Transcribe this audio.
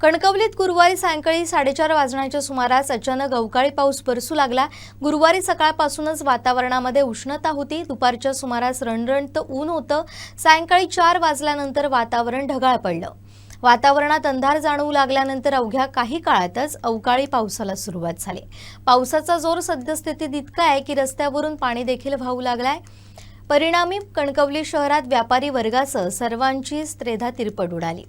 कणकवलीत गुरुवारी सायंकाळी 4:30 वाजण्याच्या सुमारास अचानक अवकाळी पाऊस बरसू लागला। गुरुवारी सकाळपासूनच वातावरणामध्ये उष्णता होती। दुपारच्या सुमारास रणरणत ऊन होतं। सायंकाळी 4 वाजल्यानंतर वातावरण ढगाळ पडलं। वातावरणात अंधार जाणवू लागल्यानंतर अवघ्या काही काळातच अवकाळी पावसाला सुरुवात झाली। पावसाचा जोर सद्यस्थितीत इतका आहे की रस्त्यावरून पाणी देखील वाहू लागलाय। परिणामी कणकवली शहरात व्यापारी वर्गासह सर्वांचीच त्रेधा तिरपड उडाली।